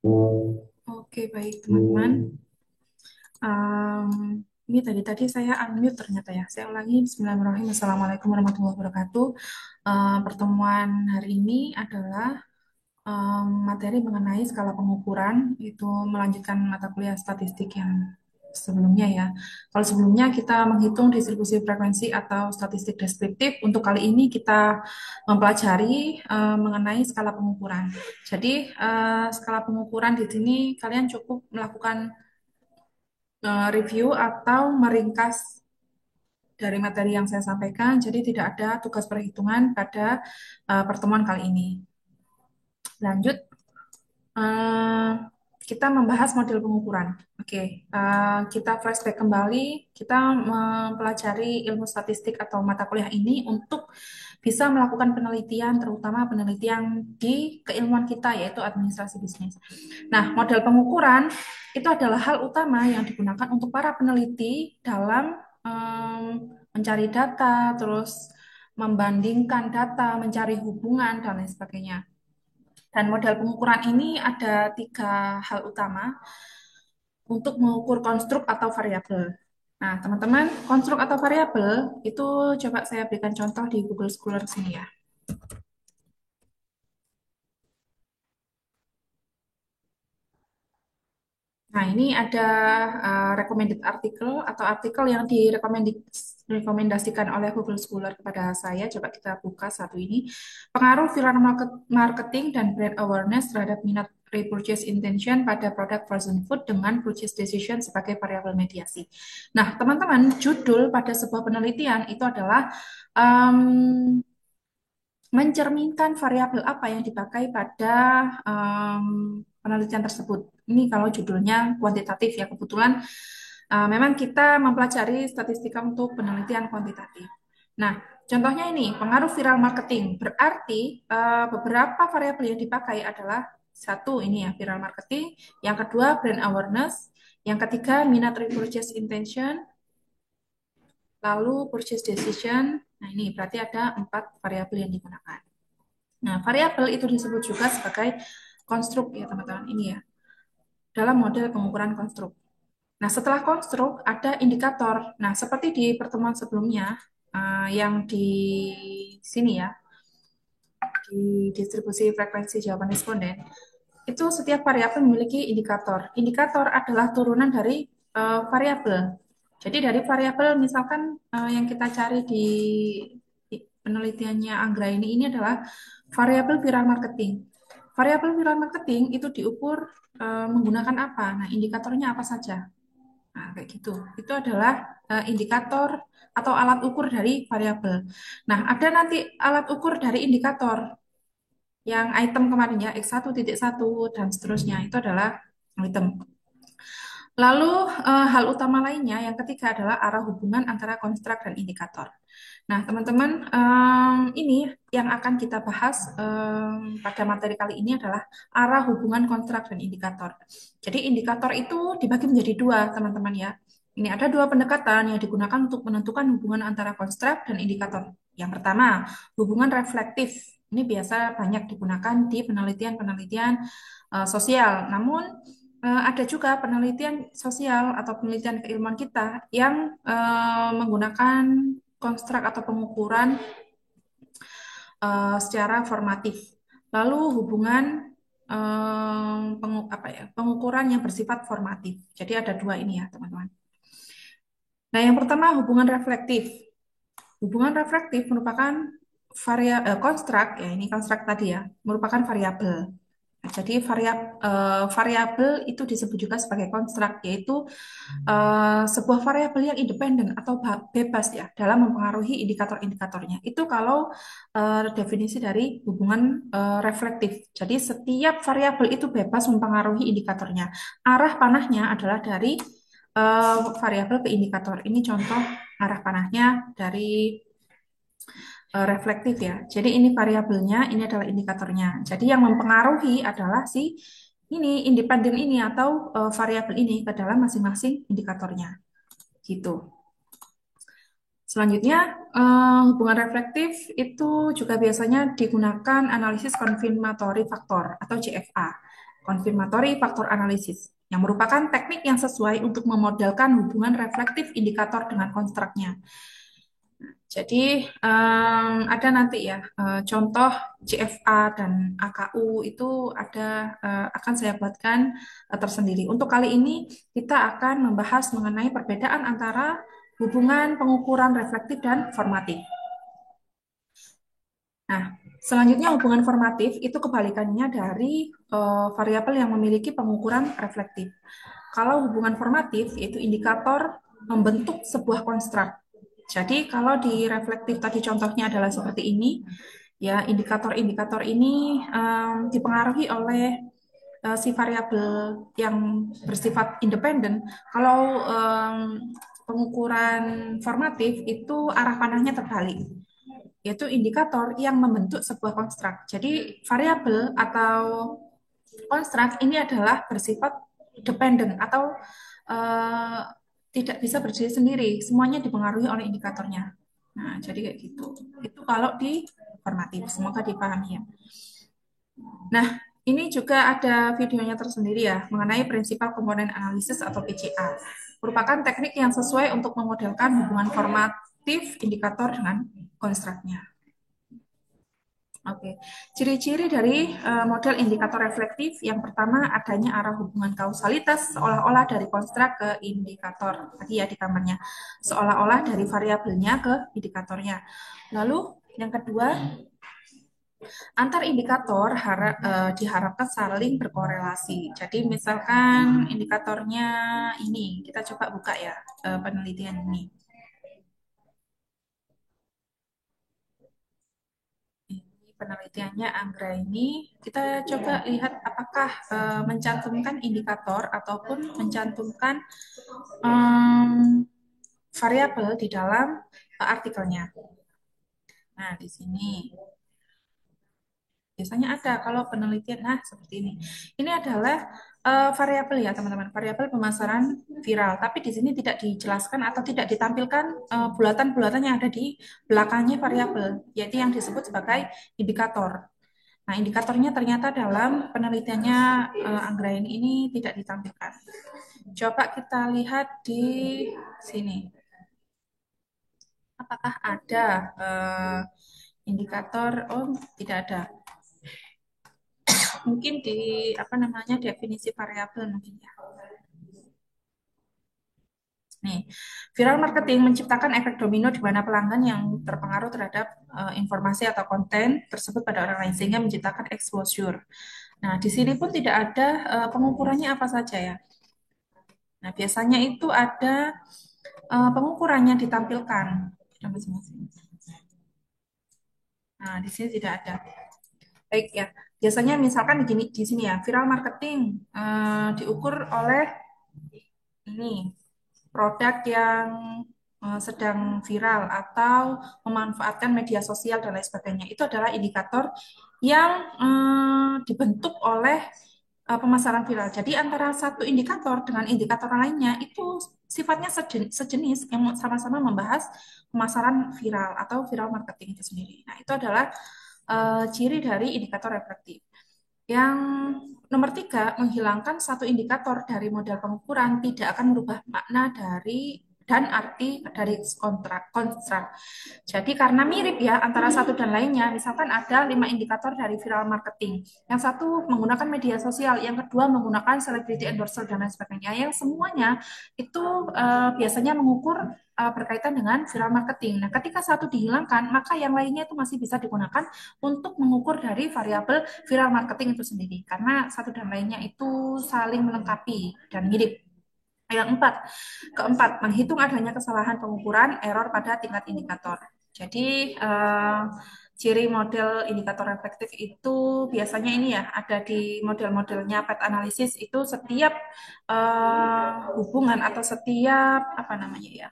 Oke, baik teman-teman. Em, ini tadi saya unmute ternyata ya. Saya ulangi. Bismillahirrahmanirrahim. Assalamualaikum warahmatullahi wabarakatuh. Pertemuan hari ini adalah materi mengenai skala pengukuran, itu melanjutkan mata kuliah statistik yang sebelumnya ya. Kalau sebelumnya kita menghitung distribusi frekuensi atau statistik deskriptif, untuk kali ini kita mempelajari mengenai skala pengukuran. Jadi skala pengukuran di sini kalian cukup melakukan review atau meringkas dari materi yang saya sampaikan. Jadi tidak ada tugas perhitungan pada pertemuan kali ini. Lanjut. Eh, kita membahas model pengukuran. Oke, kita flashback kembali. Kita mempelajari ilmu statistik atau mata kuliah ini untuk bisa melakukan penelitian, terutama penelitian di keilmuan kita, yaitu administrasi bisnis. Nah, model pengukuran itu adalah hal utama yang digunakan untuk para peneliti dalam mencari data, terus membandingkan data, mencari hubungan, dan lain sebagainya. Dan model pengukuran ini ada tiga hal utama untuk mengukur konstruk atau variabel. Nah, teman-teman, konstruk atau variabel itu coba saya berikan contoh di Google Scholar sini ya. Nah, ini ada recommended artikel atau artikel yang direkomendasikan oleh Google Scholar kepada saya. Coba kita buka satu ini. Pengaruh viral marketing dan brand awareness terhadap minat repurchase intention pada produk frozen food dengan purchase decision sebagai variabel mediasi. Nah, teman-teman, judul pada sebuah penelitian itu adalah um, mencerminkan variabel apa yang dipakai pada penelitian tersebut. Ini kalau judulnya kuantitatif ya, kebetulan memang kita mempelajari statistika untuk penelitian kuantitatif. Nah, contohnya ini, pengaruh viral marketing. Berarti beberapa variabel yang dipakai adalah satu ini ya, viral marketing, yang kedua brand awareness, yang ketiga minat repurchase intention, lalu purchase decision. Nah, ini berarti ada 4 variabel yang digunakan. Nah, variabel itu disebut juga sebagai konstruk ya teman-teman. Ini ya, dalam model pengukuran konstruk. Nah, setelah konstruk ada indikator. Nah, seperti di pertemuan sebelumnya, yang di sini ya, di distribusi frekuensi jawaban responden, itu setiap variabel memiliki indikator. Indikator adalah turunan dari variabel. Jadi dari variabel misalkan yang kita cari di penelitiannya Anggra ini adalah variabel viral marketing. Variabel viral marketing itu diukur menggunakan apa? Nah, indikatornya apa saja? Nah, kayak gitu. Itu adalah indikator atau alat ukur dari variabel. Nah, ada nanti alat ukur dari indikator yang item kemarin ya, X1.1 dan seterusnya. Itu adalah item. Lalu hal utama lainnya yang ketiga adalah arah hubungan antara konstruk dan indikator. Nah, teman-teman, ini yang akan kita bahas pada materi kali ini adalah arah hubungan konstruk dan indikator. Jadi indikator itu dibagi menjadi dua, teman-teman ya. Ini ada dua pendekatan yang digunakan untuk menentukan hubungan antara konstruk dan indikator. Yang pertama, hubungan reflektif. Ini biasa banyak digunakan di penelitian-penelitian sosial. Namun ada juga penelitian sosial atau penelitian keilmuan kita yang menggunakan konstruk atau pengukuran secara formatif. Lalu hubungan pengukuran yang bersifat formatif. Jadi ada dua ini ya, teman-teman. Nah, yang pertama hubungan reflektif. Hubungan reflektif merupakan konstruk, ya ini konstruk tadi ya, merupakan variabel. Nah, jadi variabel itu disebut juga sebagai konstruk, yaitu sebuah variabel yang independen atau bebas ya dalam mempengaruhi indikator-indikatornya. Itu kalau definisi dari hubungan reflektif. Jadi setiap variabel itu bebas mempengaruhi indikatornya. Arah panahnya adalah dari variabel ke indikator. Ini contoh arah panahnya dari reflektif ya. Jadi ini variabelnya, ini adalah indikatornya. Jadi yang mempengaruhi adalah si ini independen ini atau variabel ini ke dalam masing-masing indikatornya. Gitu. Selanjutnya, hubungan reflektif itu juga biasanya digunakan analisis konfirmatory faktor atau CFA. confirmatory factor analysis, yang merupakan teknik yang sesuai untuk memodelkan hubungan reflektif indikator dengan konstruknya. Jadi ada nanti ya contoh CFA dan AKU itu ada akan saya buatkan tersendiri. Untuk kali ini kita akan membahas mengenai perbedaan antara hubungan pengukuran reflektif dan formatif. Nah, selanjutnya hubungan formatif itu kebalikannya dari variabel yang memiliki pengukuran reflektif. Kalau hubungan formatif yaitu indikator membentuk sebuah konstruk. Jadi kalau di reflektif tadi contohnya adalah seperti ini, ya indikator-indikator ini dipengaruhi oleh si variabel yang bersifat independen. Kalau pengukuran formatif itu arah panahnya terbalik, yaitu indikator yang membentuk sebuah konstruk. Jadi variabel atau konstruk ini adalah bersifat dependent atau uh, tidak bisa berdiri sendiri, semuanya dipengaruhi oleh indikatornya. Nah, jadi kayak gitu. Itu kalau di formatif, semoga dipahami ya. Nah, ini juga ada videonya tersendiri ya mengenai prinsipal komponen analisis atau PCA. Merupakan teknik yang sesuai untuk memodelkan hubungan formatif indikator dengan konstruknya. Oke, ciri-ciri dari model indikator reflektif yang pertama adanya arah hubungan kausalitas seolah-olah dari konstruk ke indikator. Tadi ya di gambarnya, seolah-olah dari variabelnya ke indikatornya. Lalu yang kedua, antar indikator diharapkan saling berkorelasi. Jadi misalkan indikatornya ini, kita coba buka ya penelitian ini. Ini penelitiannya Anggra ini, kita coba lihat apakah mencantumkan indikator ataupun mencantumkan um, variabel di dalam artikelnya. Nah, di sini biasanya ada kalau penelitian, nah seperti ini. Ini adalah variabel ya teman-teman, variabel pemasaran viral. Tapi di sini tidak dijelaskan atau tidak ditampilkan bulatan-bulatan yang ada di belakangnya variabel, yaitu yang disebut sebagai indikator. Nah, indikatornya ternyata dalam penelitiannya Anggrain ini tidak ditampilkan. Coba kita lihat di sini. Apakah ada indikator? Oh, tidak ada. Mungkin di apa namanya definisi variabel mungkin ya. Nih, viral marketing menciptakan efek domino di mana pelanggan yang terpengaruh terhadap informasi atau konten tersebut pada orang lain sehingga menciptakan exposure. Nah, di sini pun tidak ada pengukurannya apa saja ya. Nah, biasanya itu ada pengukurannya ditampilkan. Nah, di sini tidak ada. Baik ya. Biasanya misalkan di sini ya, viral marketing diukur oleh ini produk yang sedang viral atau memanfaatkan media sosial dan lain sebagainya. Itu adalah indikator yang dibentuk oleh pemasaran viral. Jadi antara satu indikator dengan indikator lainnya itu sifatnya sejenis yang sama-sama membahas pemasaran viral atau viral marketing itu sendiri. Nah, itu adalah ciri dari indikator reflektif. Yang nomor tiga, menghilangkan satu indikator dari model pengukuran tidak akan merubah makna dari dan arti dari konstruk. Jadi karena mirip ya antara satu dan lainnya, misalkan ada 5 indikator dari viral marketing. Yang satu menggunakan media sosial, yang kedua menggunakan celebrity endorser dan lain sebagainya. Yang semuanya itu biasanya mengukur berkaitan dengan viral marketing. Nah, ketika satu dihilangkan, maka yang lainnya itu masih bisa digunakan untuk mengukur dari variabel viral marketing itu sendiri. Karena satu dan lainnya itu saling melengkapi dan mirip. Keempat, menghitung adanya kesalahan pengukuran error pada tingkat indikator. Jadi ciri model indikator reflektif itu biasanya ini ya ada di model-modelnya PET analisis itu setiap hubungan atau setiap apa namanya ya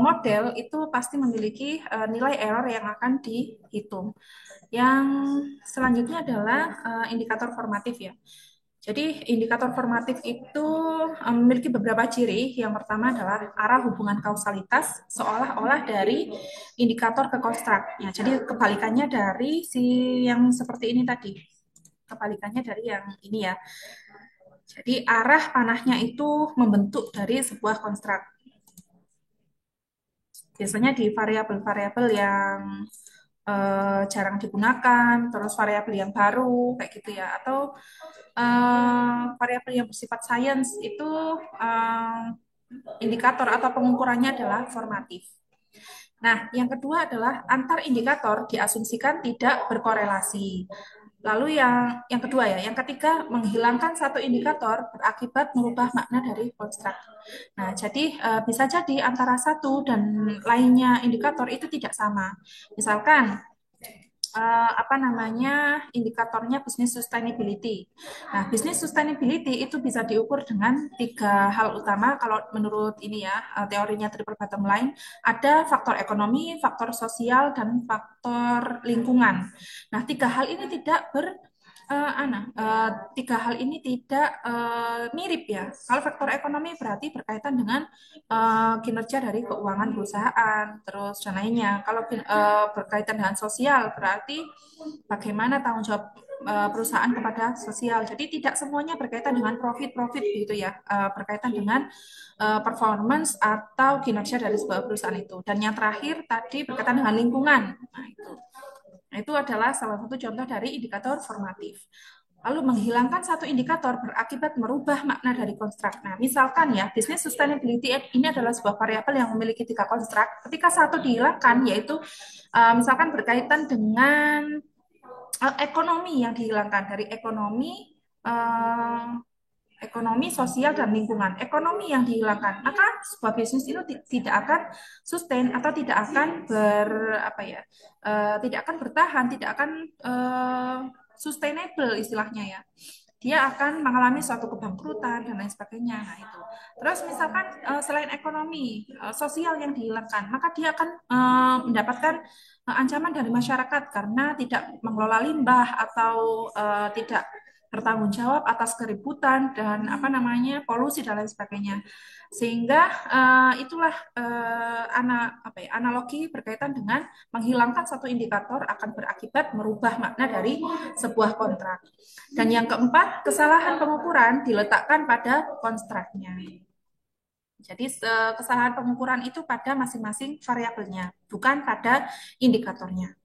model itu pasti memiliki nilai error yang akan dihitung. Yang selanjutnya adalah indikator formatif ya. Jadi indikator formatif itu memiliki beberapa ciri. Yang pertama adalah arah hubungan kausalitas seolah-olah dari indikator ke konstruk. Ya, jadi kebalikannya dari si yang seperti ini tadi. kebalikannya dari yang ini ya. Jadi arah panahnya itu membentuk dari sebuah konstruk. Biasanya di variabel-variabel yang jarang digunakan, terus variabel yang baru kayak gitu ya, atau variabel yang bersifat sains itu indikator atau pengukurannya adalah formatif. Nah, yang kedua adalah antar indikator diasumsikan tidak berkorelasi. Lalu yang kedua ya, yang ketiga menghilangkan satu indikator berakibat merubah makna dari konstruk. Nah, jadi bisa jadi antara satu dan lainnya indikator itu tidak sama. Misalkan apa namanya indikatornya business sustainability. Nah, business sustainability itu bisa diukur dengan tiga hal utama. Kalau menurut ini ya teorinya triple bottom line, ada faktor ekonomi, faktor sosial, dan faktor lingkungan. Nah, tiga hal ini tidak tiga hal ini tidak mirip ya. Kalau faktor ekonomi berarti berkaitan dengan kinerja dari keuangan perusahaan, terus dan lainnya. Kalau berkaitan dengan sosial berarti bagaimana tanggung jawab perusahaan kepada sosial. Jadi tidak semuanya berkaitan dengan profit-profit gitu ya, berkaitan dengan performance atau kinerja dari sebuah perusahaan itu. Dan yang terakhir tadi berkaitan dengan lingkungan. Nah, itu. Nah, itu adalah salah satu contoh dari indikator formatif. Lalu menghilangkan satu indikator berakibat merubah makna dari konstruk. Nah, misalkan ya, business sustainability ini adalah sebuah variabel yang memiliki tiga konstruk. Ketika satu dihilangkan, yaitu misalkan berkaitan dengan ekonomi yang dihilangkan dari ekonomi, sosial, dan lingkungan. Ekonomi yang dihilangkan, maka sebuah bisnis itu tidak akan sustain atau tidak akan tidak akan bertahan, tidak akan sustainable istilahnya ya. Dia akan mengalami suatu kebangkrutan dan lain sebagainya. Nah, itu. Terus misalkan selain ekonomi, sosial yang dihilangkan, maka dia akan mendapatkan ancaman dari masyarakat karena tidak mengelola limbah atau tidak bertanggung jawab atas keributan dan polusi dan lain sebagainya. Sehingga itulah analogi berkaitan dengan menghilangkan satu indikator akan berakibat merubah makna dari sebuah kontrak. Dan yang keempat, kesalahan pengukuran diletakkan pada konstruknya. Jadi kesalahan pengukuran itu pada masing-masing variabelnya, bukan pada indikatornya.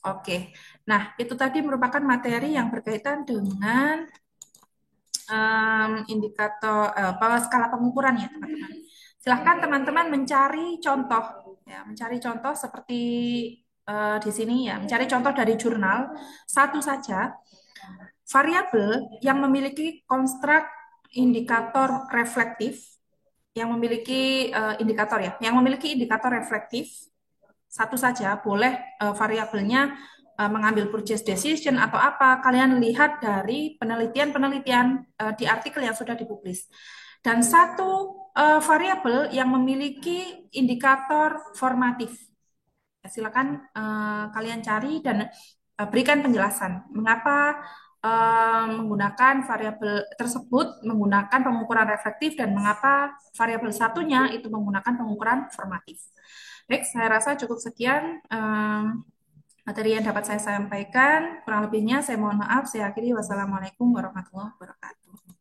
Oke, nah itu tadi merupakan materi yang berkaitan dengan indikator skala pengukuran ya teman-teman. Silahkan teman-teman mencari contoh, ya, mencari contoh seperti di sini ya, mencari contoh dari jurnal satu saja variabel yang memiliki konstruk indikator reflektif, yang memiliki indikator ya, yang memiliki indikator reflektif satu saja, boleh variabelnya mengambil purchase decision atau apa, kalian lihat dari penelitian-penelitian di artikel yang sudah dipublis. Dan satu variabel yang memiliki indikator formatif. Ya, silakan kalian cari dan berikan penjelasan mengapa menggunakan variabel tersebut menggunakan pengukuran reflektif dan mengapa variabel satunya itu menggunakan pengukuran formatif. Baik, saya rasa cukup sekian materi yang dapat saya sampaikan. Kurang lebihnya saya mohon maaf. Saya akhiri. Wassalamualaikum warahmatullahi wabarakatuh.